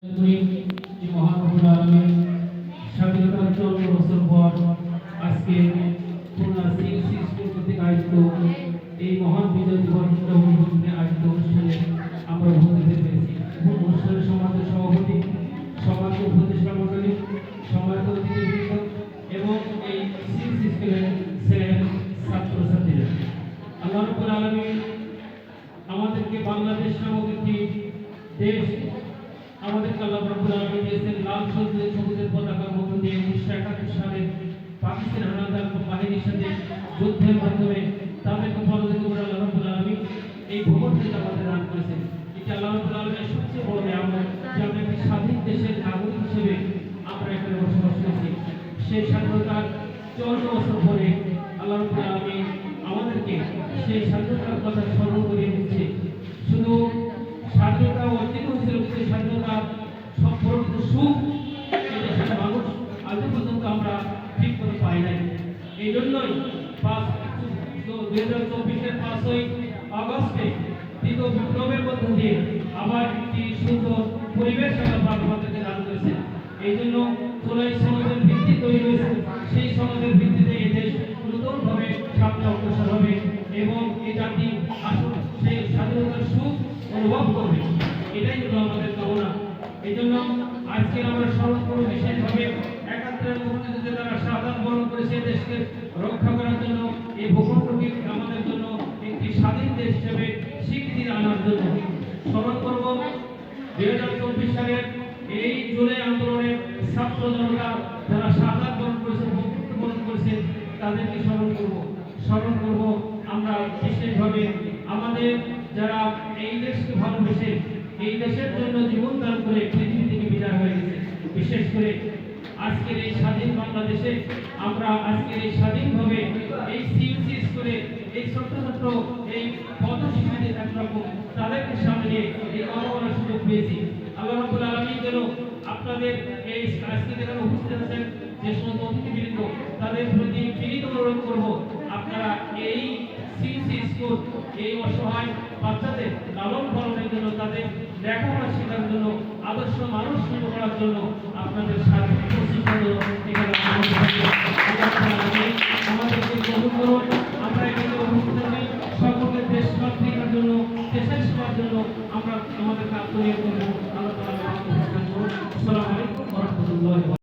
স্বাধীনতার 54 বছর পর আজকে খুলনা সিএসসি স্কুল কর্তৃক আয়োজিত এই মহান বিজয় দিবস উপলক্ষে আয়োজিত অনুষ্ঠানে আমরা উপস্থিত হয়েছি। অনুষ্ঠানের সমাজের সভাপতি, সমাজ উপদেষ্টা মণ্ডলী, সমাজ অতিথিবৃন্দ এবং এই সিএসসি স্কুলের ছেলে ছাত্রছাত্রীরা, আল্লাহ রাব্বুল আলামিন আমাদেরকে বাংলাদেশ নামক একটি দেশ আমাদেরকে আল্লাহ রাব্বুল আলামিন দিয়েছেন লাল সবুজের পতাকার মধ্য দিয়ে 1971 সালে পাকিস্তান হানাদার বাহিনীর সাথে যুদ্ধের মাধ্যমে তাদেরকে পরাজিত করে আল্লাহ রাব্বুল আলামিন এই ভূখণ্ডে আমাদের দান করেছেন। এটা আল্লাহ রাব্বুল আলামিনের সবচেয়ে বড় নিয়ামত যে আমরা একটি স্বাধীন দেশের নাগরিক হিসেবে আমরা এখানে বসবাস করছি। সেই স্বাধীনতার 54 বছর পরে আল্লাহ রাব্বুল আলামিন আমাদেরকে সেই স্বাধীনতার কথা স্মরণ করিয়ে দিচ্ছে। শুধু স্বাধীনতা অর্জিত হয়েছিল, সেই স্বাধীনতা সম্পর্কিত সুখ এই দেশের মানুষ আজ পর্যন্ত আমরা ঠিক করে পাই নাই। এই জন্যই 2024-এর 5ই আগস্টে দ্বিতীয় বিপ্লবের মধ্য দিয়ে আবার একটি সুন্দর পরিবেশ আমাদেরকে দান করেছে। এই জন্য জুলাই সনদের ভিত্তি তৈরি হয়েছে। সেই সনদের ভিত্তিতে এই দেশ নতুনভাবে সামনে অগ্রসর হবে এবং এই জাতি আসুন সেই স্বাধীনতার সুখ অনুভব করবে, এটাই হলো আমাদের কামনা। এই জন্য আজকে আমরা স্মরণ করব বিশেষভাবে 71 মুক্তিযুদ্ধে যারা শাহাদাত বরণ করেছে দেশকে রক্ষা করার জন্য, এই ভূখণ্ডকে আমাদের জন্য একটি স্বাধীন দেশ হিসেবে স্বীকৃতি আনার জন্য স্মরণ করব। 2024 সালের এই জুলাই আন্দোলনে ছাত্র জনতা যারা শাহাদাত বরণ করেছে, বরণ করেছে তাদেরকে স্মরণ করব আমরা বিশেষভাবে। আমাদের যারা এই দেশকে ভালোবেসে এই দেশের জন্য জীবন দান করে পৃথিবী থেকে বিদায় হয়ে গেছে, বিশেষ করে আজকের এই স্বাধীন বাংলাদেশে আমরা আজকের এই স্বাধীনভাবে এই সিএসসি স্কুলে এই ছোট্ট ছোট্ট এই পদশিশুদের একরকম তাদেরকে সামনে এই অবমাননার সুযোগ পেয়েছি। আল্লাহ রাব্বুল আলামিন যেন আপনাদের এই আজকে যেখানে উপস্থিত আছেন যে সমস্ত অতিথিবৃন্দ তাদের প্রতি বিনীত অনুরোধ করব, আপনারা এই সিএসসি স্কুল এই অসহায় বাচ্চাদের লালন পালনের জন্য, তাদের লেখাপড়া শেখার জন্য, আদর্শ মানুষ তৈরি করার জন্য আপনাদের সার্বিক প্রশিক্ষণ